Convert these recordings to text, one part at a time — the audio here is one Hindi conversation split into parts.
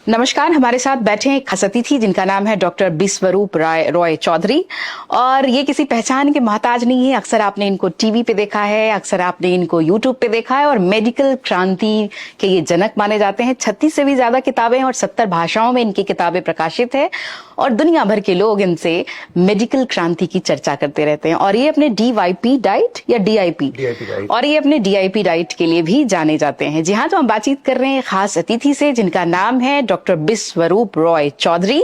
नमस्कार, हमारे साथ बैठे एक खास अतिथि जिनका नाम है डॉक्टर बिस्वरूप रॉय चौधरी। और ये किसी पहचान के मोहताज नहीं है। अक्सर आपने इनको टीवी पे देखा है, अक्सर आपने इनको यूट्यूब पे देखा है। और मेडिकल क्रांति के ये जनक माने जाते हैं। 36 से भी ज्यादा किताबें और 70 भाषाओं में इनकी किताबें प्रकाशित है। और दुनिया भर के लोग इनसे मेडिकल क्रांति की चर्चा करते रहते हैं। और ये अपने DYP डाइट या DIP और ये अपने DIP डाइट के लिए भी जाने जाते हैं। जी हाँ, तो हम बातचीत कर रहे हैं खास अतिथि से जिनका नाम है डॉक्टर बिस्वरूप रॉय चौधरी,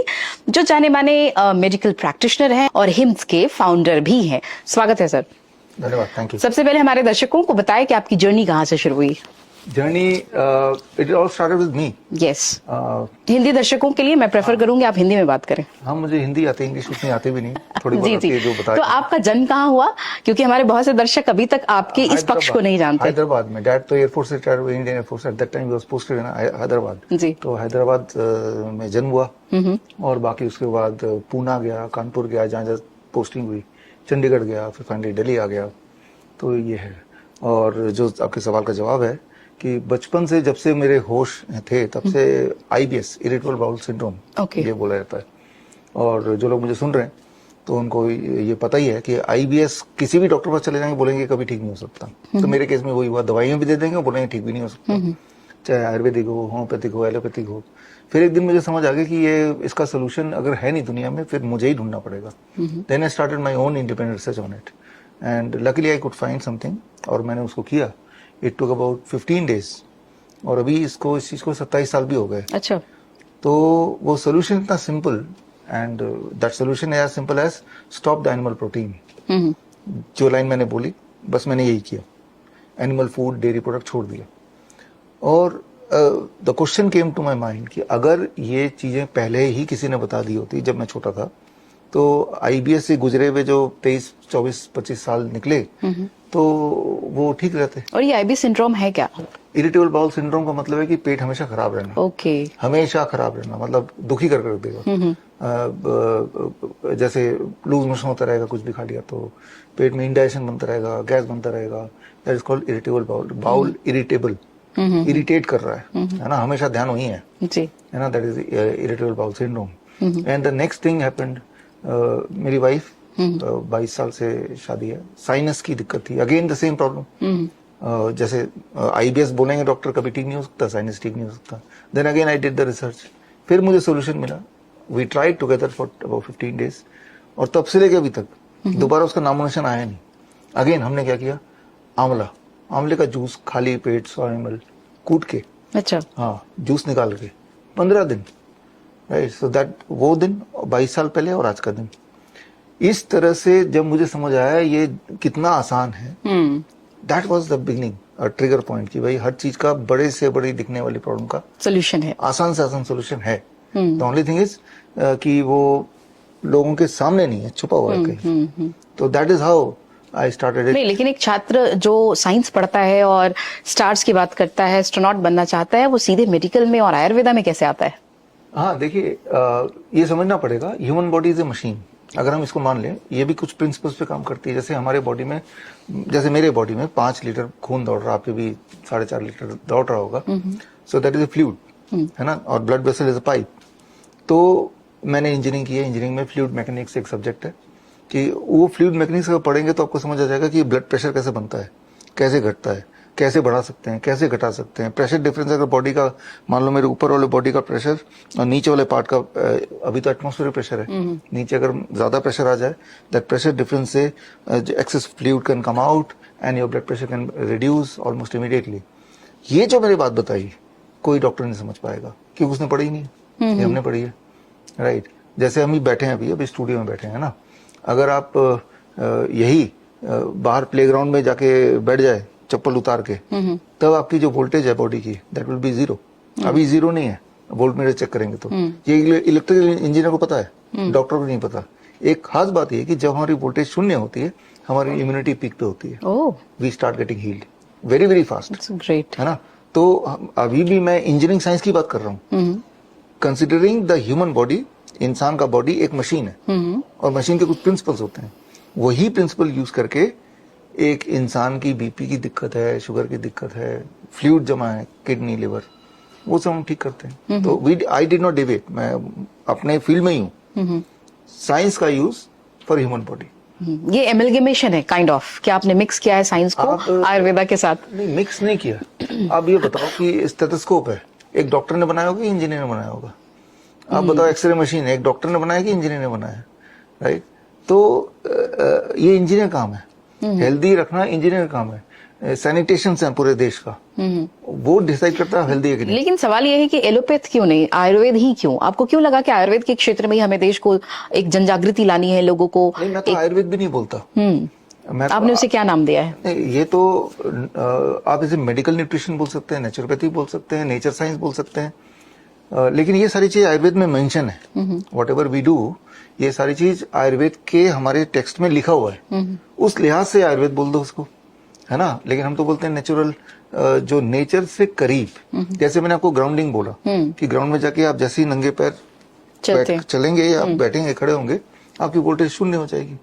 जो जाने माने मेडिकल प्रैक्टिशनर हैं और हिम्स के फाउंडर भी हैं। स्वागत है सर। धन्यवाद, थैंक यू। सबसे पहले हमारे दर्शकों को बताएं कि आपकी जर्नी कहाँ से शुरू हुई। Journey it all started with me. Yes, Hindi दर्शकों के लिए मैं प्रेफर करूंगी आप हिंदी में बात करें। हाँ, मुझे हिंदी आती है, इंग्लिश उतनी आती भी नहीं, थोड़ी बहुत आती है जो बताया। तो आपका जन्म कहाँ हुआ, क्योंकि हमारे बहुत से दर्शक अभी तक आपके इस पक्ष को नहीं जानते। हैदराबाद में। डैड तो एयरफोर्स से रिटायर्ड हुए, Indian air force. At that time was posted in Hyderabad. जी। तो हैदराबाद में जन्म हुआ और बाकी उसके बाद पूना गया, कानपुर गया, जहाँ पोस्टिंग हुई, चंडीगढ़ गया, फिर फाइनली दिल्ली आ गया। तो ये है। और जो आपके सवाल का जवाब है कि बचपन से, जब से मेरे होश थे, तब से IBS, इरिटेबल बाउल सिंड्रोम, ये बोला जाता है। और जो लोग मुझे सुन रहे हैं तो उनको ये पता ही है कि IBS किसी भी डॉक्टर पास चले जाएंगे, बोलेंगे कभी ठीक नहीं हो सकता। तो मेरे केस में वही हुआ, दवाइयां भी दे देंगे और बोलेंगे ठीक भी नहीं हो सकता, चाहे आयुर्वेदिक हो, होम्योपैथिक हो, एलोपैथिक हो। फिर एक दिन मुझे समझ आ गया कि ये इसका सोल्यूशन अगर है नहीं दुनिया में, फिर मुझे ही ढूंढना पड़ेगा। Then I started my own independent research on it and luckily I could find something, और मैंने उसको किया। इट टुक अबाउट 15 डेज और अभी इस चीज को 27 साल भी हो गए। अच्छा। तो वो सोल्यूशन इतना simple, and that solution as simple as stop the animal protein. जो लाइन मैंने बोली, बस मैंने यही किया। एनिमल फूड, डेयरी प्रोडक्ट छोड़ दिया। और the question came to my mind कि अगर ये चीजें पहले ही किसी ने बता दी होती जब मैं छोटा था, तो IBS से गुजरे हुए जो 23, 24, 25 साल निकले, तो वो ठीक रहते। और ये IBS सिंड्रोम है क्या? इरिटेबल बाउल सिंड्रोम का मतलब है कि पेट हमेशा खराब रहना। ओके। हमेशा खराब रहना मतलब दुखी कर देगा। जैसे लूज मोशन होता रहेगा, कुछ भी खा लिया तो पेट में इंडाइजेशन बनता रहेगा, गैस बनता रहेगा। That is called irritable bowel. Bowel irritable, irritate कर रहा है ना, हमेशा ध्यान वही है ना। That is irritable bowel syndrome. And the next thing happened, मेरी वाइफ 22 साल से शादी है, साइनस की दिक्कत थी। Again the same problem. जैसे IBS बोलेंगे डॉक्टर कभी ठीक नहीं हो सकता, साइनस ठीक नहीं हो सकता। Then again I did the research, फिर मुझे सोल्यूशन मिला। We tried together for about 15 days और तब से लेके अभी तक दोबारा उसका नामो निशान आया नहीं। अगेन हमने क्या किया, आंवले का जूस खाली पेट 100 ml कूट के, अच्छा, हाँ, जूस निकाल के 15 दिन, राइट। सो दैट वो दिन 22 साल पहले और आज का दिन। इस तरह से जब मुझे समझ आया ये कितना आसान है, that was the beginning, trigger point कि भाई हर चीज का बड़े से बड़ी दिखने वाली प्रॉब्लम का सोल्यूशन है, आसान से आसान सोल्यूशन है। द ओनली थिंग इज कि वो लोगों के सामने नहीं है, छुपा हुआ है कहीं। तो that is how I started it. नहीं, लेकिन एक छात्र जो साइंस पढ़ता है और स्टार्स की बात करता है, एस्ट्रोनॉट बनना चाहता है, वो सीधे मेडिकल में और आयुर्वेदा में कैसे आता है? हाँ, देखिए, ये समझना पड़ेगा, human body is a machine. अगर हम इसको मान लें, ये भी कुछ प्रिंसिपल्स पे काम करती है। जैसे हमारे बॉडी में, जैसे मेरे बॉडी में 5 लीटर खून दौड़ रहा है, आपके भी 4.5 लीटर दौड़ रहा होगा। So that is a fluid, है ना। और blood vessel is a pipe. तो मैंने इंजीनियरिंग की है, इंजीनियरिंग में फ्लूइड मैकेनिक्स एक सब्जेक्ट है कि वो फ्लूइड मैकेनिक्स अगर पढ़ेंगे तो आपको समझ आ जाएगा कि ब्लड प्रेशर कैसे बनता है, कैसे घटता है, कैसे बढ़ा सकते हैं, कैसे घटा सकते हैं। प्रेशर डिफरेंस अगर बॉडी का, मान लो मेरे ऊपर वाले बॉडी का प्रेशर और नीचे वाले पार्ट का, अभी तो एटमॉस्फेरिक प्रेशर है, नीचे अगर ज्यादा प्रेशर आ जाए, दैट प्रेशर डिफरेंस से access fluid can come out and your blood pressure can reduce almost immediately. ये जो मेरी बात बताई, कोई डॉक्टर नहीं समझ पाएगा क्योंकि उसने पढ़ी नहीं है, ये हमने पढ़ी है, राइट। जैसे हम ही बैठे हैं अभी स्टूडियो में बैठे हैं ना, अगर आप यही बाहर प्लेग्राउंड में जाके बैठ जाए चप्पल उतार के, तब आपकी जो वोल्टेज है बॉडी की, दैट विल बी 0। अभी 0 नहीं है, वोल्ट मीटर चेक करेंगे तो। ये इलेक्ट्रिकल इंजीनियर को पता है, डॉक्टर को नहीं पता। एक खास बात ये है कि जब हमारी वोल्टेज 0 होती है, हमारी इम्यूनिटी पीक पे होती है। We start getting healed very very fast, great, है ना। तो अभी भी मैं इंजीनियरिंग साइंस की बात कर रहा हूँ, कंसिडरिंग द ह्यूमन बॉडी। इंसान का बॉडी एक मशीन है और मशीन के कुछ प्रिंसिपल्स होते हैं। वही प्रिंसिपल यूज करके एक इंसान की BP की दिक्कत है, शुगर की दिक्कत है, फ्लूइड जमा है, किडनी, लिवर, वो सब हम ठीक करते हैं। तो आई डिड नॉट डिबेट, मैं अपने फील्ड में ही हूँ, साइंस का यूज फॉर ह्यूमन बॉडी। ये एमलगेमेशन है काइंड ऑफ, क्या आपने मिक्स किया है साइंस को आयुर्वेदा के साथ? नहीं, मिक्स नहीं किया। आप ये बताओ कि स्टेथोस्कोप है, एक डॉक्टर ने बनाया होगा कि इंजीनियर ने बनाया होगा? आप बताओ, एक्सरे मशीन है, एक डॉक्टर ने बनाया कि इंजीनियर ने बनाया? राइट। तो ये इंजीनियर काम है, हेल्दी रखना इंजीनियर काम है। सैनिटेशन है पूरे देश का, वो डिसाइड करता है हेल्दी है कि नहीं। लेकिन सवाल यह है कि एलोपैथ क्यों नहीं, आयुर्वेद ही क्यों? आपको क्यों लगा कि आयुर्वेद के क्षेत्र में ही हमें देश को एक जनजागृति लानी है, लोगों को? नहीं, मैं तो आयुर्वेद भी नहीं बोलता। आपने उसे क्या नाम दिया है? ये तो आप इसे मेडिकल न्यूट्रिशन बोल सकते हैं, नेचुरोपैथी बोल सकते हैं, नेचर साइंस बोल सकते हैं, लेकिन ये सारी चीज आयुर्वेद में मेंशन है। वॉट एवर वी डू, ये सारी चीज आयुर्वेद के हमारे टेक्स्ट में लिखा हुआ है। उस लिहाज से आयुर्वेद बोल दो उसको, है ना। लेकिन हम तो बोलते हैं नेचुरल, जो नेचर से करीब। जैसे मैंने आपको ग्राउंडिंग बोला कि ग्राउंड में जाके आप जैसे ही नंगे पैर चलेंगे या बैठेंगे, खड़े होंगे, आपकी वोल्टेज शून्य हो जाएगी।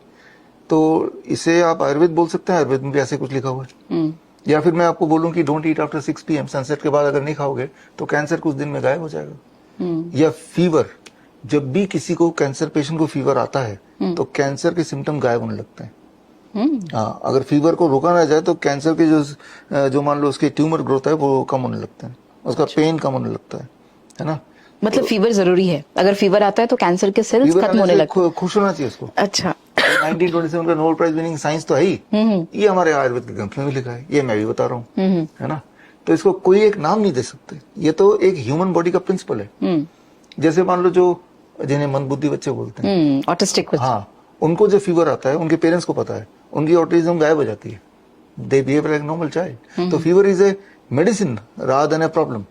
तो इसे आप आयुर्वेद बोल सकते हैं, आयुर्वेद में भी ऐसे कुछ लिखा हुआ है। या फिर मैं आपको बोलूं कि don't eat after 6 PM, sunset के बाद अगर नहीं खाओगे तो कैंसर कुछ दिन में गायब हो जाएगा। या फीवर, जब भी किसी को कैंसर पेशेंट को फीवर आता है तो कैंसर के सिम्टम गायब होने लगते हैं। हाँ, अगर फीवर को रोका ना जाए तो कैंसर के जो मान लो उसके ट्यूमर ग्रोथ है वो कम होने लगता है, उसका पेन कम होने लगता है ना। मतलब फीवर जरूरी है, अगर फीवर आता है तो कैंसर के सेल्स खत्म होने लगते हैं। खुश होना चाहिए उसको। अच्छा, 1927 का नोबेल प्राइज विनिंग साइंस तो है ही, ये हमारे आयुर्वेद के ग्रंथ में भी लिखा है, ये मैं भी बता रहा हूँ, है ना। तो इसको कोई एक नाम नहीं दे सकते, ये तो एक ह्यूमन बॉडी का प्रिंसिपल है। जैसे मान लो जो जिन्हें मंदबुद्धि बच्चे बोलते हैं, ऑटिस्टिक, हाँ, उनको जो फीवर आता है उनके पेरेंट्स को पता है, उनकी ऑटिज्म गायब हो जाती है, they behave like normal child. तो fever is a medicine rather than a problem,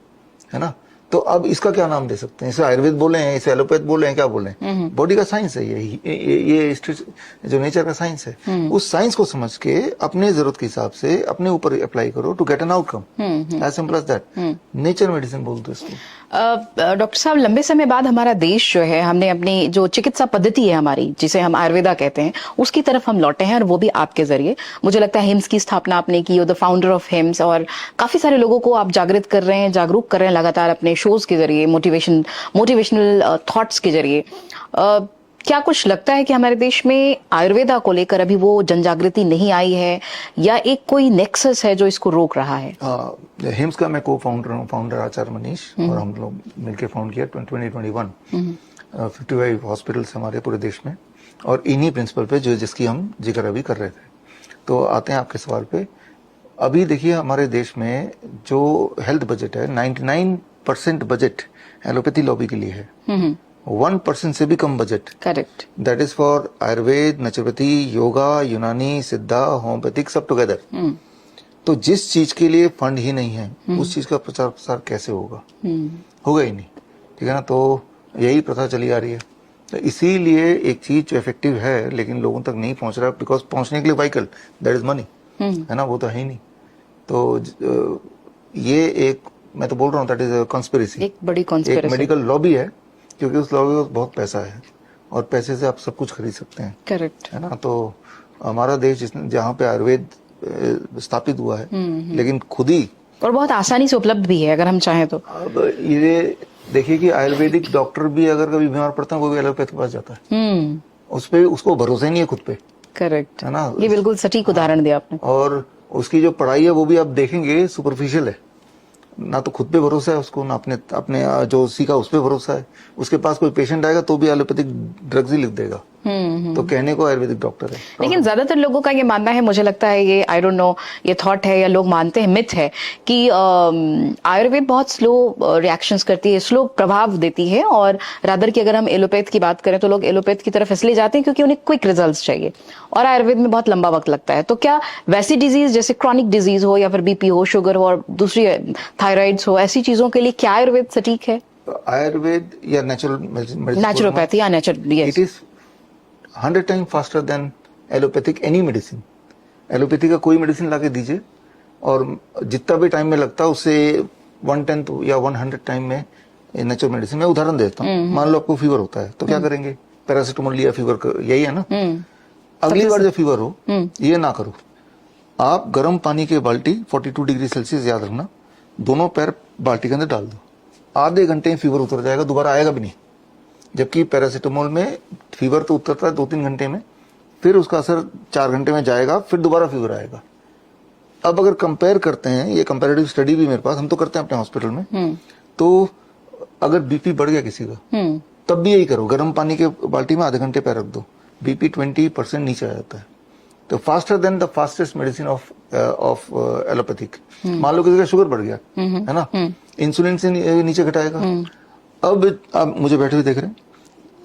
है ना। तो अब इसका क्या नाम दे सकते हैं? इसे आयुर्वेद बोले हैं, इसे एलोपैथ बोले हैं, क्या बोले हैं? बॉडी का साइंस है ये जो नेचर का साइंस है, उस साइंस को समझ के अपने जरूरत के हिसाब से अपने ऊपर अप्लाई करो to get an outcome, as simple as that. Nature medicine बोल दो इसको। डॉक्टर साहब, लंबे समय बाद हमारा देश जो है, हमने अपनी जो चिकित्सा पद्धति है हमारी, जिसे हम आयुर्वेदा कहते हैं, उसकी तरफ हम लौटे हैं, और वो भी आपके जरिए। मुझे लगता है हिम्स की स्थापना आपने की, द फाउंडर ऑफ हिम्स, और काफी सारे लोगों को आप जागृत कर रहे हैं, जागरूक कर रहे हैं लगातार अपने शोज के जरिए, मोटिवेशनल थॉट्स के जरिए। क्या कुछ लगता है कि हमारे देश में आयुर्वेदा को लेकर अभी वो जनजागृति नहीं आई है, या एक कोई नेक्सस है जो इसको रोक रहा है? हिम्स का मैं को फाउंडर हूँ, फाउंडर आचार्य मनीष, और हम लोग मिलकर फाउंड किया 2021। 55 हॉस्पिटल्स हमारे पूरे देश में, और इन्हीं प्रिंसिपल पे जिसकी हम जिक्र अभी कर रहे थे। तो आते हैं आपके सवाल पे। अभी देखिए, हमारे देश में जो हेल्थ बजट है, 99% बजट एलोपैथी लॉबी के लिए है। 1% से भी कम budget, correct, that is for Ayurveda, naturopathy, yoga, Unani, Siddha, homeopathic, सब टुगेदर। तो जिस चीज के लिए फंड ही नहीं है, उस चीज का प्रचार प्रसार कैसे होगा? होगा ही नहीं, ठीक है ना। तो यही प्रथा चली आ रही है। तो इसीलिए एक चीज जो इफेक्टिव है लेकिन लोगों तक नहीं पहुंच रहा, बिकॉज पहुंचने के लिए व्हीकल, दैट इज मनी, है ना, वो तो है ही नहीं। तो ये एक, मैं तो बोल रहा हूँ, दैट इज कॉन्स्पिरेसी, एक बड़ी कॉन्स्पिरेसी, एक मेडिकल लॉबी है, क्योंकि उस लॉबी में बहुत पैसा है, और पैसे से आप सब कुछ खरीद सकते हैं, करेक्ट, है ना। तो हमारा देश जहाँ पे आयुर्वेद स्थापित हुआ है, लेकिन खुद ही, और बहुत आसानी से उपलब्ध भी है अगर हम चाहें तो। अब ये देखिए कि आयुर्वेदिक डॉक्टर भी अगर कभी बीमार पड़ता है, वो भी एलोपैथ के पास जाता है, उस पे उसको भरोसा ही नहीं है खुद पे, करेक्ट, है ना। ये बिल्कुल सटीक उदाहरण दिया आपने। और उसकी जो पढ़ाई है वो भी आप देखेंगे सुपरफिशियल है, ना तो खुद पे भरोसा है उसको, ना अपने जो सीखा उस पे भरोसा है। उसके पास कोई पेशेंट आएगा तो भी एलोपैथिक ड्रग्स ही लिख देगा, तो कहने को आयुर्वेदिक डॉक्टर है। लेकिन ज्यादातर लोगों का ये मानना है, मुझे लगता है ये, आई डोंट नो, ये थॉट है या लोग मानते हैं, मिथ है, कि आयुर्वेद बहुत स्लो रिएक्शंस करती है, स्लो प्रभाव देती है, और रादर की अगर हम एलोपैथ की बात करें तो लोग एलोपैथ की तरफ इसलिए जाते हैं क्योंकि उन्हें क्विक रिजल्ट्स चाहिए, और आयुर्वेद में बहुत लंबा वक्त लगता है। तो क्या वैसी डिजीज जैसे क्रॉनिक डिजीज हो, या फिर बीपी हो, शुगर हो, और दूसरी थायराइड्स हो, ऐसी चीजों के लिए क्या आयुर्वेद सटीक है? आयुर्वेद या नेचुरोपैथी या it is 100 time faster than allopathic any medicine. Allopathy का कोई मेडिसिन लाके दीजिए, और जितना भी टाइम में लगता है उससे 1/10 या 100 टाइम में नेचुरल मेडिसिन। मैं उदाहरण देता हूँ, मान लो आपको फीवर होता है तो क्या करेंगे? पैरासिटामोल लिया, फीवर यही है ना। अगली बार जब फीवर हो, ये ना करो, आप गर्म पानी के बाल्टी 42 डिग्री सेल्सियस, याद रखना, दोनों पैर बाल्टी के अंदर डाल दो, आधे घंटे में फीवर उतर जाएगा, दोबारा आएगा भी नहीं। जबकि पैरासिटामोल में फीवर तो उतरता है 2-3 घंटे में, फिर उसका असर 4 घंटे में जाएगा, फिर दोबारा फीवर आएगा। अब अगर कंपेयर करते हैं, ये कंपैरेटिव स्टडी भी मेरे पास, हम तो करते हैं अपने हॉस्पिटल में, तो अगर बीपी बढ़ गया किसी का, तब भी यही करो, गर्म पानी के बाल्टी में आधे घंटे पैर रख दो, बीपी 20% नीचे आ जाता है। तो faster than the fastest medicine of allopathic. मान लो किसी का शुगर बढ़ गया, है ना, इंसुलिन से नीचे घटाएगा। अब आप मुझे बैठे हुए देख रहे हैं,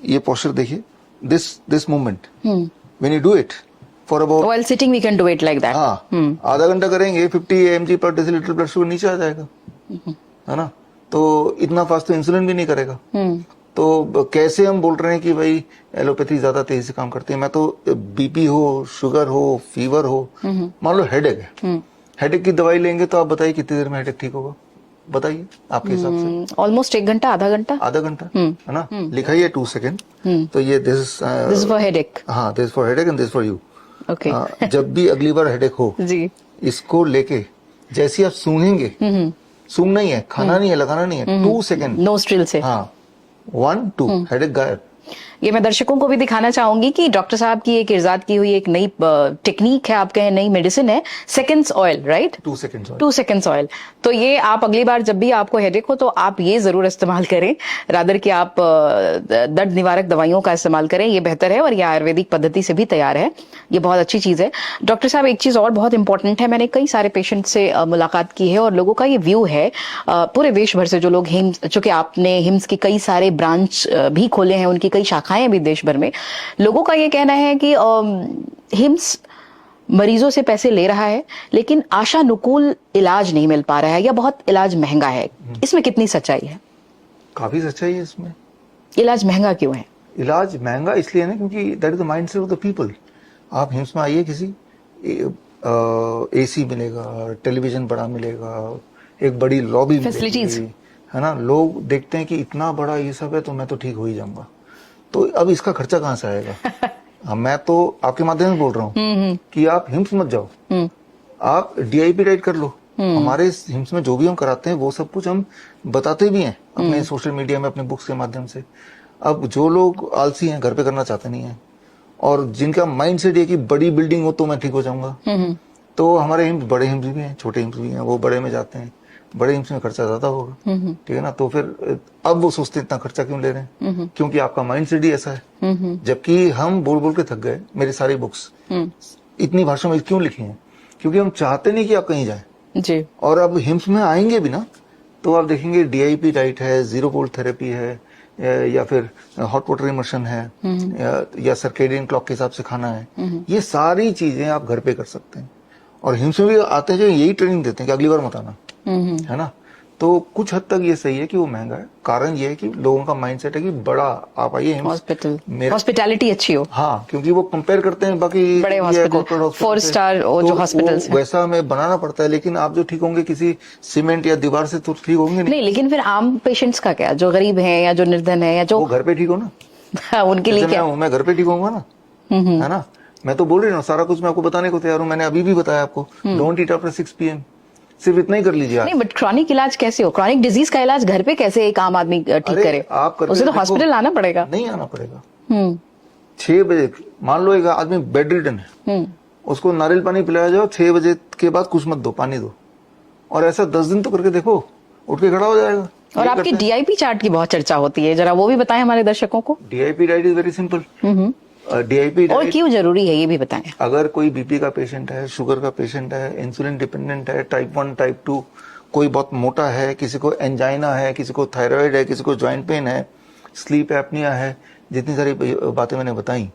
ये पोस्चर देखिए, this movement, when you do it for about, while sitting we can do it like that. हाँ, आधा घंटा करेंगे, 50 mg पर डेसीलीटर ब्लड शुगर नीचे आ जाएगा, है ना। तो इतना फास्ट तो इंसुलिन भी नहीं करेगा। तो कैसे हम बोल रहे हैं कि भाई एलोपैथी ज्यादा तेजी से काम करती है? मैं तो बीपी हो, शुगर हो, फीवर हो, मान लो हेडेक है, हेडेक की दवाई लेंगे तो आप बताइए कितनी देर में हेडेक ठीक होगा? बताइए आपके हिसाब से। ऑलमोस्ट 1 घंटा, आधा घंटा, है ना। लिखा ही है 2 सेकेंड। तो ये दिस फॉर हेडेक। हाँ, this for headache and this for you. Okay. जब भी अगली बार हेडेक हो जी, इसको लेके जैसे आप सूंघेंगे, सूंघना ही है, खाना नहीं है, लगाना नहीं है, 2 सेकेंड नोस्ट्रिल से। हाँ, 1 2 हेडेक गायब। ये मैं दर्शकों को भी दिखाना चाहूंगी कि डॉक्टर साहब की एक इर्जाद की हुई एक नई टेक्निक है, आप कहें नई मेडिसिन है, seconds oil, right? 2 second 2 seconds oil. तो ये आप अगली बार जब भी आपको हेडेक हो तो आप ये जरूर इस्तेमाल करें, रादर कि आप दर्द निवारक दवाइयों का इस्तेमाल करें, ये बेहतर है और ये आयुर्वेदिक पद्धति से भी तैयार है, ये बहुत अच्छी चीज है। डॉक्टर साहब, एक चीज और बहुत इंपॉर्टेंट है, मैंने कई सारे पेशेंट से मुलाकात की है और लोगों का ये व्यू है, पूरे देश भर से जो लोग हिम्स, चूंकि आपने हिम्स के कई सारे ब्रांच भी खोले हैं, उनकी कई शाखाएं भी देश भर में, लोगों का ये कहना है कि हिम्स मरीजों से पैसे ले रहा है लेकिन आशानुकूल इलाज नहीं मिल पा रहा है या बहुत इलाज महंगा है। इसमें कितनी सच्चाई है? काफी सच्चाई है इसमें। इलाज महंगा क्यों है? इलाज महंगा इसलिए है ना, क्योंकि that is the mindset of the people. आप हिम्स में आइए, किसी एसी मिलेगा, टेलीविजन बड़ा मिलेगा, एक बड़ी लॉबी फैसिलिटीज, है ना, लोग देखते हैं कि इतना बड़ा ये सब है तो मैं तो ठीक हो ही जाऊंगा। तो अब इसका खर्चा कहाँ से आएगा? मैं तो आपके माध्यम से बोल रहा हूँ कि आप हिम्स मत जाओ, आप DIP डाइट कर लो। हमारे हिम्स में जो भी हम कराते हैं वो सब कुछ हम बताते भी हैं अपने सोशल मीडिया में, अपने बुक्स के माध्यम से। अब जो लोग आलसी हैं, घर पे करना चाहते नहीं है, और जिनका माइंड सेट है कि बड़ी बिल्डिंग हो तो मैं ठीक हो जाऊंगा, तो हमारे हिम्स, बड़े हिम्स भी हैं, छोटे हिम्स भी हैं, वो बड़े में जाते हैं, बड़े हिम्स में खर्चा ज्यादा होगा, ठीक है ना। तो फिर अब वो सोचते इतना खर्चा क्यों ले रहे हैं? क्योंकि आपका माइंड सेट ही ऐसा है। जबकि हम बोल बोल के थक गए, मेरी सारी बुक्स इतनी भाषा में क्यों लिखी हैं? क्योंकि हम चाहते नहीं कि आप कहीं जाए जी। और अब हिम्स में आएंगे भी ना तो आप देखेंगे DIP डाइट है, 0 वोल्ट थेरेपी है, या फिर हॉट वाटर इमर्शन है, या सर्केडियन क्लॉक के हिसाब से खाना है। ये सारी चीजें आप घर पे कर सकते हैं। और हिम्स में भी आते हैं जो यही ट्रेनिंग देते हैं कि अगली बार मत आना, है ना। तो कुछ हद तक ये सही है कि वो महंगा है। कारण ये है कि लोगों का माइंडसेट है कि बड़ा आप आइए हॉस्पिटल, हॉस्पिटैलिटी अच्छी हो। हाँ, क्योंकि वो कंपेयर करते हैं बाकी बड़े हॉस्पिटल, 4 स्टार जो हॉस्पिटल्स हैं, वैसा हमें बनाना पड़ता है। लेकिन आप जो ठीक होंगे किसी सीमेंट या दीवार से तो ठीक होंगे नहीं। लेकिन फिर आम पेशेंट्स का क्या, जो गरीब है या जो निर्धन है या जो, वो घर पे ठीक हो ना, उनके लिए क्या? मैं घर पे ठीक होऊंगा ना, है ना। मैं तो बोल रही हूँ, सारा कुछ मैं आपको बताने को तैयार हूँ। मैंने अभी भी बताया आपको, डोंट ईट आफ्टर 6 PM, सिर्फ इतना ही कर लीजिए। नहीं, बट क्रॉनिक इलाज कैसे हो? क्रॉनिक डिजीज का इलाज घर पे कैसे एक आम आदमी ठीक करे? आप उसे तो हॉस्पिटल आना पड़ेगा। नहीं आना पड़ेगा। 6 बजे मान लो एक आदमी बेड रिडन है, उसको नारियल पानी पिलाया जाओ, 6 बजे के बाद कुछ मत दो, पानी दो, और ऐसा 10 दिन तो करके देखो, उठ के खड़ा हो जाएगा। और आपकी DIP चार्ट की बहुत चर्चा होती है, जरा वो भी बताएं हमारे दर्शकों को। DIP diet is very simple. DIP और क्यों जरूरी है ये भी बताएं। अगर कोई BP का पेशेंट है, शुगर का पेशेंट है, इंसुलिन डिपेंडेंट है, टाइप 1 टाइप 2, कोई बहुत मोटा है, किसी को एंजाइना है, किसी को थायराइड है, किसी को ज्वाइंट पेन है, स्लीप एपनिया है, जितनी सारी बातें मैंने बताई,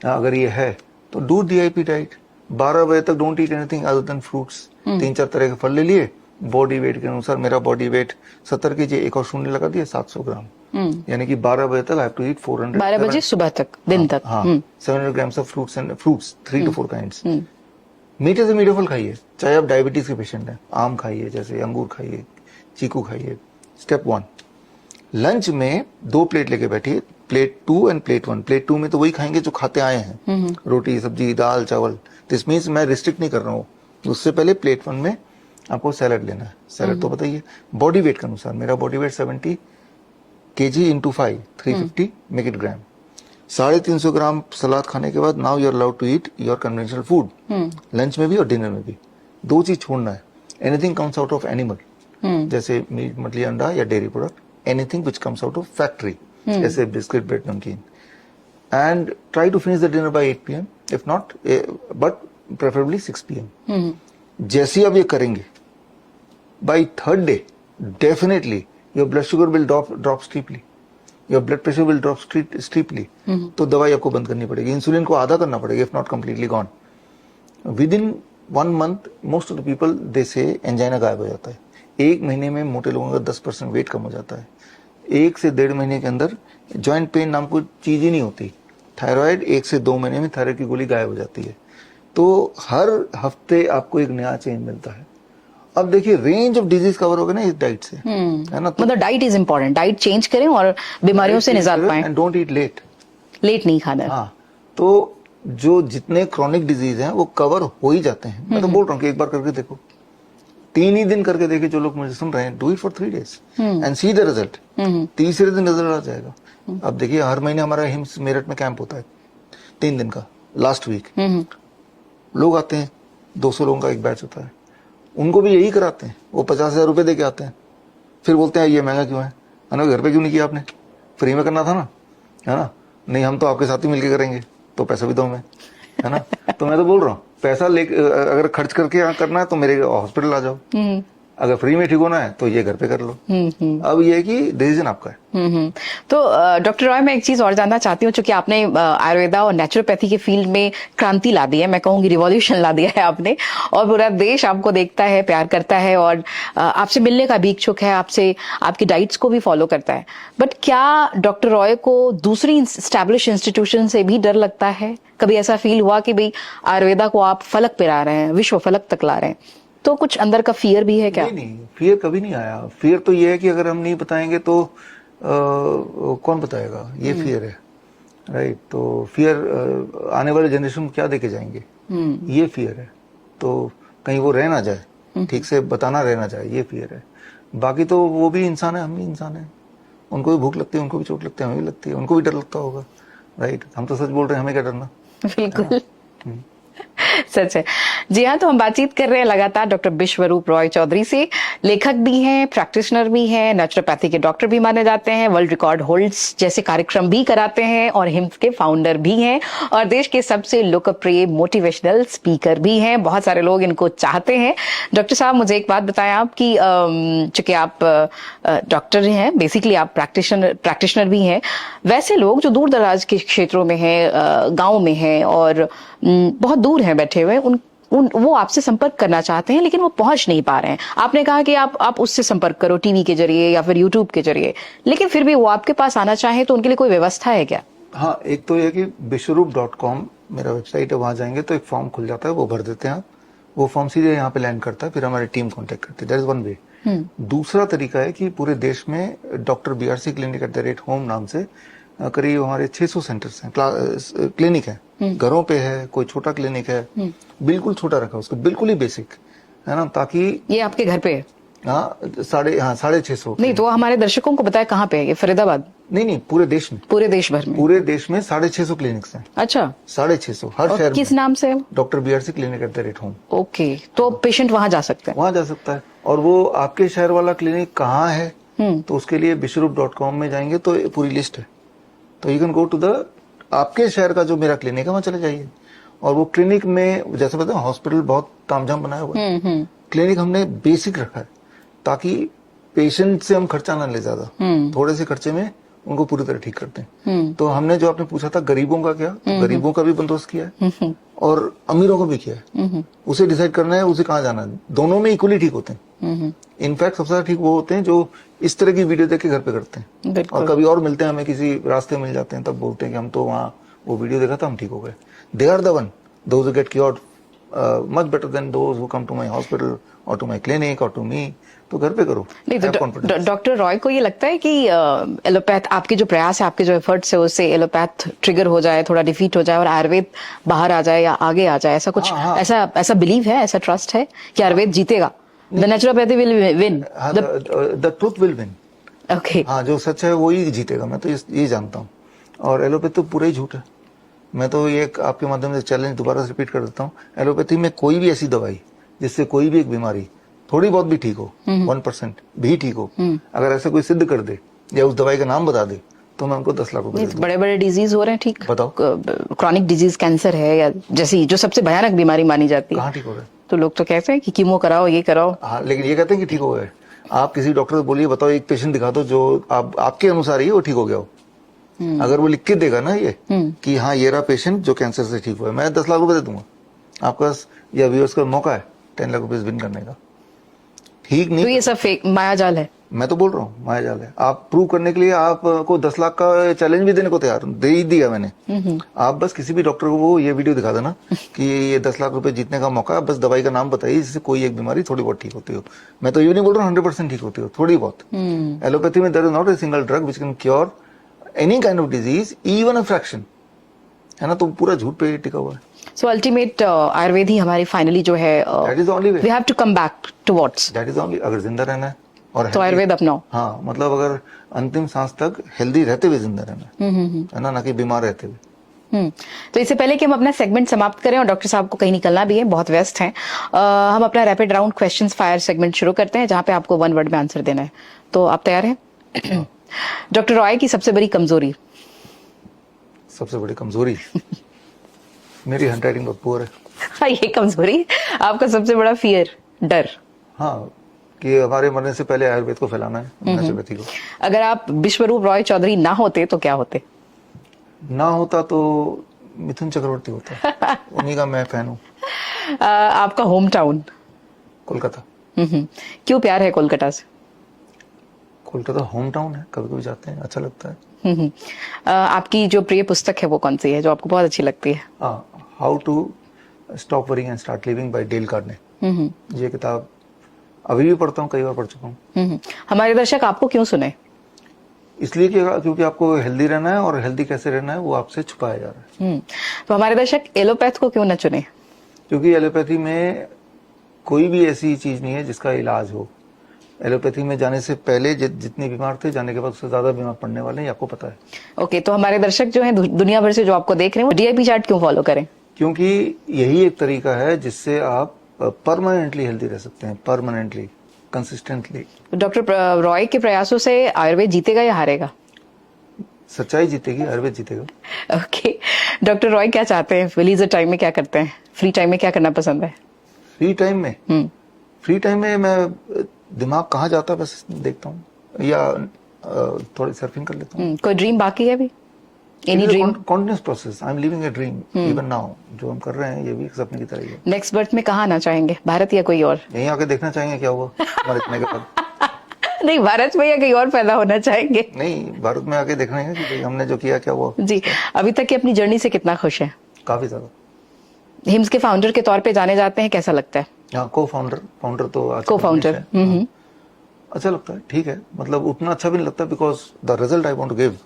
अगर ये है तो डू DIP डाइट। 12 बजे तक don't eat anything other than fruits. 3-4 तरह के फल ले लिए, बॉडी वेट के अनुसार। मेरा बॉडी वेट 70 kg, एक और शून्य लगा दिया, 700 ग्राम, यानी कि 12 बजे तक आई हैव टू ईट 400। 12 बजे सुबह तक, दिन तक। हाँ, 700 grams of fruits and fruits 3 to 4 kinds. मीठे से मीठे फल खाइए, चाहे आप डायबिटीज के पेशेंट हैं, आम खाइए, जैसे अंगूर खाइए, चीकू खाइए। स्टेप 1, लंच में 2 प्लेट लेके बैठिए, प्लेट 2 एंड प्लेट 1। प्लेट 2 में तो वही खाएंगे जो खाते आए हैं, रोटी, सब्जी, दाल, चावल। दिस मीन्स मैं रिस्ट्रिक्ट नहीं कर रहा हूँ। उससे पहले प्लेट 1 में आपको सैलड लेना है, सैलड तो पता ही है, बॉडी वेट के अनुसार, मेरा body weight 70 kg into 5 350 make it gram, 350 gram salad खाने के बाद now you are allowed to eat your conventional food, lunch में भी और डिनर में भी। दो चीज छोड़ना है, anything comes out of animal, जैसे मीट मछली अंडा या dairy product, anything which comes out of factory, जैसे बिस्किट ब्रेड नमकीन, and try to finish the dinner by 8 PM, if not but preferably 6 PM। जैसे ही आप ये करेंगे, by third day definitely your blood sugar will drop steeply, your blood pressure will drop steeply, तो दवाई आपको बंद करनी पड़ेगी, इंसुलिन को आधा करना पड़ेगा, if not completely gone. With in 1 month most of the people they से एंजाइना गायब हो जाता है, 1 महीने में मोटे लोगों का 10% वेट कम हो जाता है, 1 से 1.5 महीने के अंदर जॉइंट पेन नाम कोई चीज ही नहीं होती, थायराइड 1 से 2 महीने में थायराइड की गोली गायब हो जाती है। तो हर हफ्ते आपको एक नया चेंज मिलता है। अब देखिए रेंज ऑफ डिजीज कवर हो गए ना इस डाइट से, है ना। तो मतलब diet is important, diet change करें और बीमारियों से निजात पाएं, एंड डोंट ईट लेट नहीं खाना है। हाँ, तो जो जितने क्रॉनिक डिजीज हैं वो कवर हो ही जाते हैं। मैं तो बोल रहा हूँ कि एक बार करके देखो, 3 ही दिन करके देखे जो लोग मुझे सुन रहे हैं, do it for 3 days and see the result. तीसरे दिन रिजल्ट आ जाएगा। अब देखिए हर महीने हमारा हिम्स मेरठ में कैंप होता है 3 दिन का, लास्ट वीक लोग आते हैं, 200 लोगों का एक बैच होता है, उनको भी यही कराते हैं, वो 50,000 रुपए दे के आते हैं, फिर बोलते हैं ये महंगा क्यों है, मैंने घर पे क्यों नहीं किया आपने, फ्री में करना था ना, है ना, नहीं हम तो आपके साथ ही मिलके करेंगे, तो पैसा भी दो मैं, है ना। तो मैं तो बोल रहा हूँ पैसा ले अगर खर्च करके यहाँ करना है तो मेरे हॉस्पिटल आ जाओ, अगर फ्री में ठीक होना है तो ये घर पे कर लो। अब ये है कि डिसीजन आपका है। तो डॉक्टर रॉय, मैं एक चीज और जानना चाहती हूँ, चूंकि आपने आयुर्वेदा और नेचुरोपैथी के फील्ड में क्रांति ला दी है, मैं कहूंगी रिवॉल्यूशन ला दिया है आपने, और पूरा देश आपको देखता है, प्यार करता है और आपसे मिलने का भी इच्छुक है, आपसे आपकी डाइट्स को भी फॉलो करता है। बट क्या डॉक्टर रॉय को दूसरी एस्टैब्लिश इंस्टीट्यूशन से भी डर लगता है? कभी ऐसा फील हुआ कि भाई आयुर्वेदा को आप फलक पे ला रहे हैं, विश्व फलक तक ला रहे हैं, तो कुछ अंदर का फियर भी है क्या? नहीं, फियर कभी नहीं आया। फियर तो ये है कि अगर हम नहीं बताएंगे तो कौन बताएगा, ये फियर है, राइट। तो फियर आने वाले जनरेशन को क्या देके जाएंगे, ये फियर है। तो कहीं वो रह ना जाए, ठीक से बताना रह ना जाए, ये फियर है। बाकी तो वो भी इंसान है, हम भी इंसान है, उनको भी भूख लगती है, उनको भी चोट लगती है, हमें भी लगती है, उनको भी डर लगता होगा, राइट। हम तो सच बोल रहे हैं, हमें क्या डरना। बिल्कुल सच है। जी हाँ, तो हम बातचीत कर रहे हैं लगातार डॉक्टर बिश्वरूप रॉय चौधरी से। लेखक भी हैं, प्रैक्टिशनर भी हैं, नेचुरोपैथी के डॉक्टर भी माने जाते हैं, वर्ल्ड रिकॉर्ड होल्ड्स जैसे कार्यक्रम भी कराते हैं और हिम्स के फाउंडर भी हैं और देश के सबसे लोकप्रिय मोटिवेशनल स्पीकर भी हैं। बहुत सारे लोग इनको चाहते हैं। डॉक्टर साहब, मुझे एक बात बताएं आप कि चूंकि आप डॉक्टर हैं, बेसिकली आप प्रैक्टिशनर भी हैं, वैसे लोग जो दूर दराज के क्षेत्रों में हैं, गाँव में हैं और बहुत दूर हैं बैठे हुए, वो आपसे संपर्क करना चाहते हैं लेकिन वो पहुंच नहीं पा रहे हैं। आपने कहा कि आप उससे संपर्क करो टीवी के जरिए या फिर यूट्यूब के जरिए, लेकिन फिर भी वो आपके पास आना चाहे तो उनके लिए कोई व्यवस्था है क्या? हाँ, एक तो ये कि bishwaroop.com मेरा वेबसाइट है, वहां जाएंगे तो एक फॉर्म खुल जाता है, वो भर देते हैं आप, वो फॉर्म सीधे यहाँ पे लैंड करता है, फिर हमारी टीम कांटेक्ट करती है। That is one way. दूसरा तरीका है कि पूरे देश में डॉक्टर BRC क्लिनिक @home नाम से करीब हमारे 600 सेंटर्स हैं, क्लिनिक है, घरों पे है, कोई छोटा क्लिनिक है, बिल्कुल छोटा रखा उसको, बिल्कुल ही बेसिक, है ना, ताकि ये आपके घर पे है? हाँ, 650। नहीं तो हमारे दर्शकों को बताया कहाँ पे है ये? फरीदाबाद? नहीं, पूरे देश में, पूरे देश भर में? पूरे देश में 650 क्लिनिक्स हैं। अच्छा, 650 हर शहर में। किस नाम से? Doctor BRC clinic @home। Okay, तो पेशेंट वहां जा सकते हैं? वहां जा सकता है, और वो आपके शहर वाला क्लिनिक कहाँ है तो उसके लिए bishwaroop.com में जाएंगे तो पूरी लिस्ट है, तो you can go to the आपके शहर का जो मेरा क्लिनिक है वहां चले जाइए। और वो क्लिनिक में जैसे पता है हॉस्पिटल बहुत तामझाम बनाया हुआ है, क्लिनिक हमने बेसिक रखा है ताकि पेशेंट से हम खर्चा ना ले ज्यादा, थोड़े से खर्चे में उनको पूरी तरह ठीक करते हैं। तो हमने जो आपने पूछा था गरीबों का क्या, गरीबों का भी बंदोबस्त किया है और अमीरों का भी किया है। उसे डिसाइड करना है उसे कहाँ जाना है, दोनों में इक्वली ठीक होते हैं। इनफैक्ट सबसे ज्यादा ठीक वो होते हैं जो इस तरह की वीडियो देख के घर पे करते हैं, और कभी और मिलते हैं हमें किसी रास्ते मिल जाते हैं, तब बोलते हैं कि हम तो वहाँ वो वीडियो देखा था, हम ठीक हो गए। They are the one those who get cured much better than those who come to my hospital और टू माय क्लिनिक और टू मी। तो घर पे करो। नहीं तो डॉक्टर रॉय को ये लगता है कि एलोपैथ, आपके जो प्रयास है, आपके जो एफर्ट्स है, उससे एलोपैथ ट्रिगर हो जाए, थोड़ा डिफीट हो जाए और आयुर्वेद बाहर आ जाए या आगे आ जाए, ऐसा कुछ? ऐसा बिलीव है, ऐसा ट्रस्ट है कि आयुर्वेद जीतेगा? The naturopathy will win, the truth will win. Okay. हाँ, जो सच है वो ही जीतेगा, मैं तो ये जानता हूँ। और एलोपैथी तो पूरा ही झूठ है। मैं तो ये आपके माध्यम से चैलेंज दोबारा से रिपीट कर देता हूँ, एलोपैथी में कोई भी ऐसी दवाई जिससे कोई भी एक बीमारी थोड़ी बहुत भी ठीक हो, 1% भी ठीक हो, अगर ऐसा कोई सिद्ध कर दे या उस दवाई का नाम बता दे, तो मैं उनको 10 लाख रुपए दे दूं। बड़े बड़े डिजीज हो रहे हैं ठीक, बताओ। क्रॉनिक डिजीज, कैंसर है या जैसी जो सबसे भयानक बीमारी मानी जाती है, कहाँ ठीक हो रहा है? तो लोग तो कहते हैं कि कीमो कराओ, ये कराओ। हाँ, लेकिन ये कहते हैं कि ठीक हो गए। आप किसी डॉक्टर से बोलिए, बताओ एक पेशेंट दिखा दो जो आपके अनुसार ही वो ठीक हो गया हो। अगर वो लिख के देगा ना ये कि हाँ ये रहा पेशेंट जो कैंसर से ठीक हुआ है, मैं 10 लाख रुपए दे दूंगा। आपके पास या व्यूअर्स का मौका है 10 लाख रुपए विन करने का। ठीक नहीं, तो ये सब फेक मायाजाल है। मैं तो बोल रहा हूँ मायाजाल है। आप प्रूव करने के लिए आपको 10 लाख का चैलेंज भी देने को तैयार हूं, दे ही दिया मैंने। आप बस किसी भी डॉक्टर को ये वीडियो दिखा देना कि ये 10 लाख रुपए जीतने का मौका है, बस दवाई का नाम बताइए जिससे कोई एक बीमारी थोड़ी बहुत ठीक होती हो। मैं तो ये नहीं बोल रहा हूँ 100% ठीक होती हो, थोड़ी बहुत। एलोपैथी में there is not a single drug which can cure any kind of disease, even a fraction, है ना। तो पूरा झूठ पे टिका हुआ है। सो अल्टीमेट आयुर्वेद ही हमारी फाइनली जो है, that is only way, we have to come back to what's, that is only, अगर जिंदा रहना है और तो आयुर्वेद अपनाओ। हाँ, मतलब अगर अंतिम सांस तक हेल्दी रहते हुए जिंदा रहना है ना कि बीमार रहते हुए। तो इससे पहले कि हम अपना सेगमेंट समाप्त करें और डॉक्टर साहब को कहीं निकलना भी है, बहुत व्यस्त हैं, हम अपना rapid round questions fire segment शुरू करते हैं, जहां पे आपको 1 वर्ड में आंसर देना है। तो आप तैयार हैं? डॉक्टर रॉय की सबसे बड़ी कमजोरी? सबसे बड़ी कमजोरी मेरी हैंडराइटिंग बहुत पुअर है। हाँ, ये कमजोरी। आपका सबसे बड़ा फियर? डर? हाँ, कि हमारे मरने से पहले आयुर्वेद को फैलाना है, नेचुरोपैथी को। अगर आप विश्वरूप रॉय चौधरी ना होते तो क्या होते? ना होता तो मिथुन चक्रवर्ती होता। उन्हीं का मैं फैन हूँ। आपका होम टाउन? कोलकाता। क्यों प्यार है कोलकाता से? कोलकाता होम टाउन है, कभी कभी जाते हैं, अच्छा लगता है। आपकी जो प्रिय पुस्तक है वो कौन सी है जो आपको बहुत अच्छी लगती है? How to stop worrying and start living by Dale Carnegie. ये किताब अभी भी पढ़ता हूँ, कई बार पढ़ चुका हूँ। हमारे दर्शक आपको क्यों सुने? इसलिए क्योंकि आपको हेल्दी रहना है, और हेल्दी कैसे रहना है वो आपसे छुपाया जा रहा है। तो हमारे दर्शक एलोपैथ को क्यों न चुने? क्योंकि एलोपैथी में कोई भी ऐसी चीज नहीं है जिसका इलाज हो। एलोपैथी में जाने से पहले जितने बीमार थे, जाने के बाद उससे ज्यादा बीमार पड़ने वाले हैं, ये आपको पता है। ओके, तो हमारे दर्शक जो हैं दुनिया भर से जो आपको देख रहे हैं, वो डीआईपी चार्ट क्यों फॉलो करें? क्योंकि यही एक तरीका है जिससे आप परमानेंटली हेल्दी रह सकते हैं, परमानेंटली, कंसिस्टेंटली। डॉक्टर रॉय के प्रयासों से आयुर्वेद जीतेगा या हारेगा? सच्चाई जीतेगी, आयुर्वेद जीतेगा। ओके, डॉक्टर रॉय क्या चाहते हैं? लीजर टाइम में क्या करते हैं? फ्री टाइम में क्या करना पसंद है? फ्री टाइम में मैं दिमाग कहाँ जाता है बस देखता हूँ, या थोड़ी सर्फिंग कर लेता हूँ। कोई ड्रीम बाकी है अभी? Any dream? Continuous process, I am living a dream even now. जो हम कर रहे हैं ये भी एक सपने की तरह ही है। नेक्स्ट बर्थ में कहाँ आना चाहेंगे, भारत या कोई और? यहीं आके देखना चाहेंगे क्या हुआ हमारे इतने के बाद। नहीं, भारत में या कहीं और पैदा होना चाहेंगे? नहीं, भारत में आके देखना है कि हमने जो किया क्या हुआ। जी, अभी तक की अपनी जर्नी से कितना खुश है? काफी ज्यादा। हिम्स के फाउंडर के तौर पे जाने जाते हैं, कैसा लगता है? हाँ, फाउंडर तो आज को-फाउंडर। अच्छा लगता है, ठीक है। मतलब उतना अच्छा भी नहीं लगता, because the result I want to give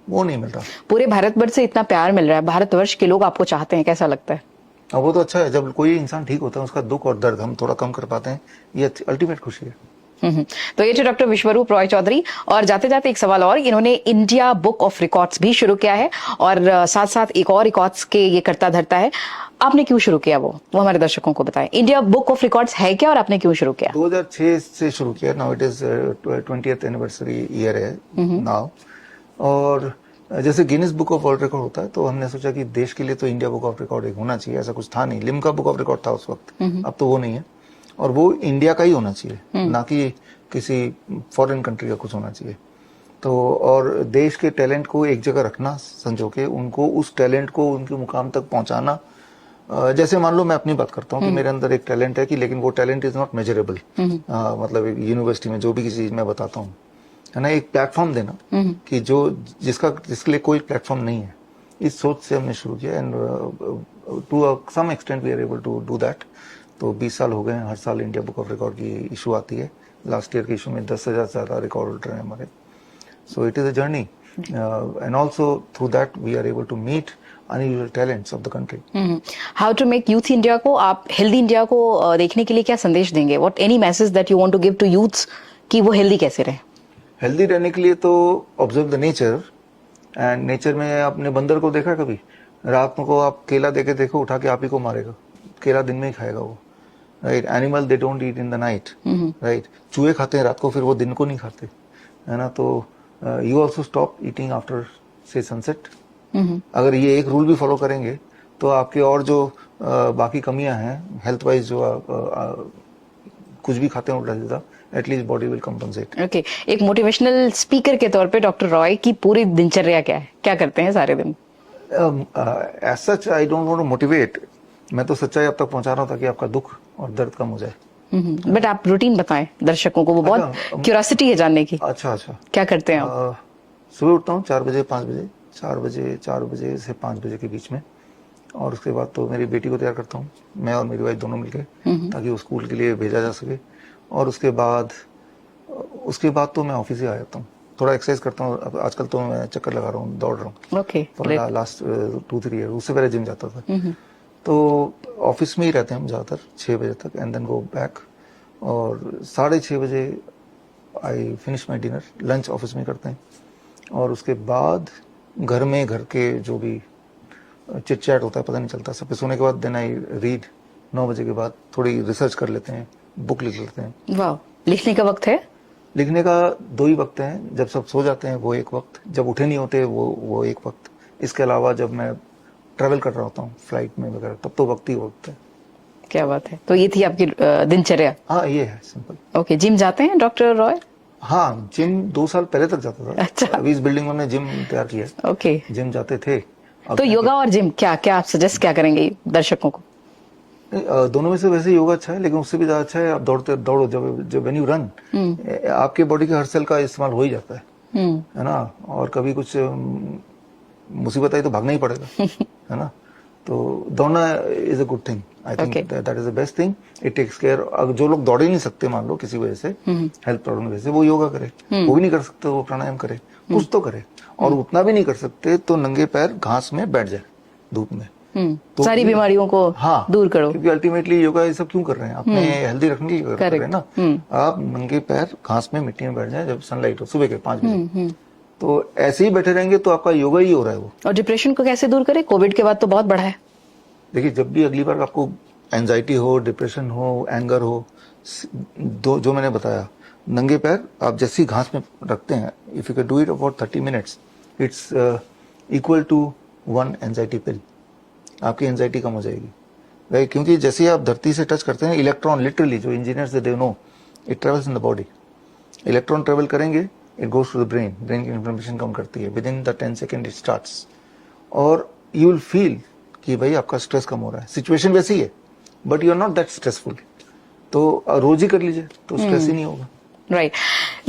वो नहीं मिल रहा। पूरे भारतवर्ष से इतना प्यार मिल रहा है, भारतवर्ष के लोग आपको चाहते हैं, कैसा लगता है? अब वो तो अच्छा है, जब कोई इंसान ठीक होता है उसका दुख और दर्द हम थोड़ा कम कर पाते हैं, ये अल्टीमेट खुशी है। तो ये थे डॉक्टर विश्वरूप रॉय चौधरी। और जाते जाते एक सवाल और, इन्होंने इंडिया बुक ऑफ रिकॉर्ड्स भी शुरू किया है, और साथ साथ एक और रिकॉर्ड्स के ये करता धरता है। आपने क्यों शुरू किया वो हमारे दर्शकों को बताएं। इंडिया बुक ऑफ रिकॉर्ड्स है क्या और आपने क्यों शुरू किया? 2006 से शुरू किया। Now it is 20th anniversary year है नाउ। और जैसे Guinness book of world record होता है, तो हमने सोचा कि देश के लिए तो इंडिया बुक ऑफ रिकॉर्ड एक होना चाहिए। ऐसा कुछ था नहीं, लिम्का बुक ऑफ रिकॉर्ड था उस वक्त, अब तो वो नहीं है। और वो इंडिया का ही होना चाहिए, ना कि किसी फॉरेन कंट्री का कुछ होना चाहिए। तो और देश के टैलेंट को एक जगह रखना, संजो के उनको उस टैलेंट को उनके मुकाम तक पहुंचाना। जैसे मान लो मैं अपनी बात करता हूँ कि मेरे अंदर एक टैलेंट है कि, लेकिन वो टैलेंट इज नॉट मेजरेबल। मतलब एक यूनिवर्सिटी में जो भी किसी चीज मैं बताता हूँ, है ना, एक प्लेटफॉर्म देना कि जिसके लिए कोई प्लेटफॉर्म नहीं है, इस सोच से हमने शुरू किया। And to some extent we are able to do that. तो 20 साल हो गए, हर साल इंडिया बुक ऑफ रिकॉर्ड की इशू आती है। लास्ट ईयर के इशू में 10,000 से ज्यादा रिकॉर्ड होल्डर हैं हमारे। So it is a journey, and also through that we are able to meet unusual talents of the country. How to make youth India को, आप हेल्दी इंडिया को देखने के लिए क्या संदेश देंगे? What any message that you want to give to youths कि वो हेल्दी कैसे रहे? हेल्दी रहने के लिए तो observe the nature, and nature में आपने बंदर को देखा कभी? रात को आप केला देके देखो, उठा के आप ही को मारेगा, केला दिन में ही खाएगा वो, right? Animal they don't eat in the night, right? चूहे खाते हैं रात को, फिर वो दिन को नहीं खाते, है ना? तो you also stop eating after से सनसेट. अगर ये एक रूल भी फॉलो करेंगे तो आपके और जो बाकी कमियां हैं हेल्थ वाइज, जो कुछ भी खाते हैं उल्टा सीधा, at least body will compensate. Okay, एक मोटिवेशनल स्पीकर के तौर पे डॉक्टर रॉय की पूरी दिनचर्या क्या है? क्या करते हैं सारे दिन? As such I don't want to motivate. मैं तो सच्चाई आप तक पहुंचा रहा हूं ताकि आपका दुख और दर्द कम हो जाए. बट आप रूटीन बताएं दर्शकों को, वो बहुत क्यूरियोसिटी है जानने की. अच्छा, क्या करते हैं आप? सुबह उठता हूँ 4 बजे 5 बजे, 4 बजे से 5 बजे के बीच में, और उसके बाद तो मेरी बेटी को तैयार करता हूँ, मैं और मेरी वाइफ दोनों मिलकर, ताकि वो स्कूल के लिए भेजा जा सके. और उसके बाद तो मैं ऑफिस ही आ जाता हूँ. थोड़ा एक्सरसाइज करता हूँ. आजकल तो मैं चक्कर लगा रहा हूँ, दौड़ रहा हूँ. Okay, for last 2-3 year. उससे पहले जिम जाता था. तो ऑफिस में ही रहते हैं हम ज्यादातर 6 बजे तक, एंड देन गो बैक. और 6:30 बजे I finish my dinner. Lunch office में करते हैं, और उसके बाद घर के जो भी चिट चैट होता है पता नहीं चलता. सब सोने के बाद देन आई रीड. 9 बजे के बाद थोड़ी रिसर्च कर लेते हैं, बुक लिख लेते हैं. वाह, लिखने का वक्त है? लिखने का 2 ही वक्त हैं. जब सब सो जाते हैं वो एक वक्त, जब उठे नहीं होते वो एक वक्त. इसके अलावा जब मैं ट्रैवल कर रहा होता हूँ फ्लाइट में वगैरह, तब तो वक्त ही वक्त है. क्या बात है. तो ये थी आपकी दिनचर्या? हाँ, ये है सिंपल. ओके, जिम जाते हैं डॉक्टर रॉय? हाँ, जिम 2 साल पहले तक जाता था. अच्छा. अभी इस बिल्डिंग में हमने जिम तैयार किया है. ओके, जिम जाते थे. तो योगा और जिम क्या आप सजेस्ट क्या करेंगे दर्शकों को? दोनों में से वैसे योगा अच्छा है, लेकिन उससे भी ज्यादा अच्छा है आप दौड़ो. जब व्हेन यू रन, आपके बॉडी के हर सेल का इस्तेमाल हो ही जाता है ना? और कभी कुछ मुसीबत आई तो भागना ही पड़ेगा, है ना? तो दौड़ना is a good thing. I think that is the best thing. It takes care. अगर जो लोग दौड़ ही नहीं सकते, मान लो किसी वजह से, हेल्थ प्रॉब्लम की वजह से, वो योगा करे. वो भी नहीं कर सकते, वो प्राणायाम करे, कुछ तो करे. और उतना भी नहीं कर सकते तो नंगे पैर घास में बैठ जाए धूप में. तो सारी बीमारियों को दूर करो. क्योंकि अल्टीमेटली योगा ये सब क्यों कर रहे हैं? अपने हेल्दी रखने के लिए कर रहे हैं ना. आप नंगे पैर घास में मिट्टी में बैठ जाए जब सनलाइट हो, सुबह के 5 बजे. तो ऐसे ही बैठे रहेंगे तो आपका योगा ही हो रहा है वो. और डिप्रेशन को कैसे दूर करें? कोविड के बाद तो बहुत बढ़ा है. देखिए, जब भी अगली बार आपको एंजाइटी हो, डिप्रेशन हो, एंगर हो, जो मैंने बताया, नंगे पैर आप जैसी घास में रखते हैं, if you can do it about 30 minutes, it's equal to 1 anxiety pill. आपकी एंजाइटी कम हो जाएगी, राइट? क्योंकि जैसे ही आप धरती से टच करते हैं, इलेक्ट्रॉन, लिटरली, जो engineers they know, it travels in the body. Electron travel करेंगे, it goes to the brain. Brain की इन्फ्लेमेशन कम करती है. Within the 10 second it starts. और यू विल फील कि भाई आपका स्ट्रेस कम हो रहा है. सिचुएशन वैसी है, but you are not that stressful. तो रोज ही कर लीजिए तो स्ट्रेस ही नहीं होगा. राइट.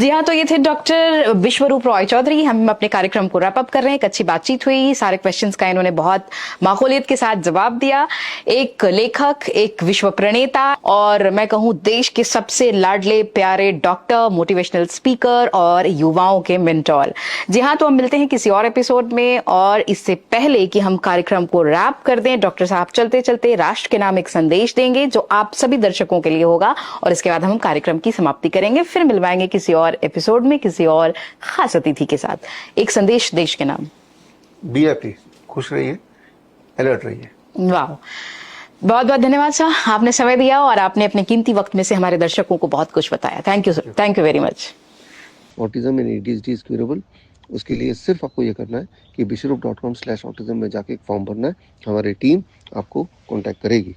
जी हाँ, तो ये थे डॉक्टर विश्वरूप रॉय चौधरी. हम अपने कार्यक्रम को रैप अप कर रहे हैं. एक अच्छी बातचीत हुई. सारे क्वेश्चंस का इन्होंने बहुत माकूलियत के साथ जवाब दिया. एक लेखक, एक विश्व प्रणेता, और मैं कहूँ देश के सबसे लाडले प्यारे डॉक्टर, मोटिवेशनल स्पीकर और युवाओं के मेंटोर. जी हाँ, तो हम मिलते हैं किसी और एपिसोड में. और इससे पहले कि हम कार्यक्रम को रैप कर दें, डॉक्टर साहब चलते चलते राष्ट्र के नाम एक संदेश देंगे जो आप सभी दर्शकों के लिए होगा, और इसके बाद हम कार्यक्रम की समाप्ति करेंगे. फिर मिलवाएंगे किसी और एपिसोड में किसी और खास अतिथि के साथ. एक संदेश देश के नाम. बी हैप्पी, खुश रहिए, अलर्ट रहिए. वाह, बहुत बहुत धन्यवाद सर. आपने समय दिया और आपने अपने कीमती वक्त में से हमारे दर्शकों को बहुत कुछ बताया. Thank you sir. Thank you very much. Autism and ADHD is curable. उसके लिए सिर्फ आपको ये करना है कि bishrup.com/autism में जाके एक फॉर्म भरना है. हमारी टीम आपको कांटेक्ट करेगी.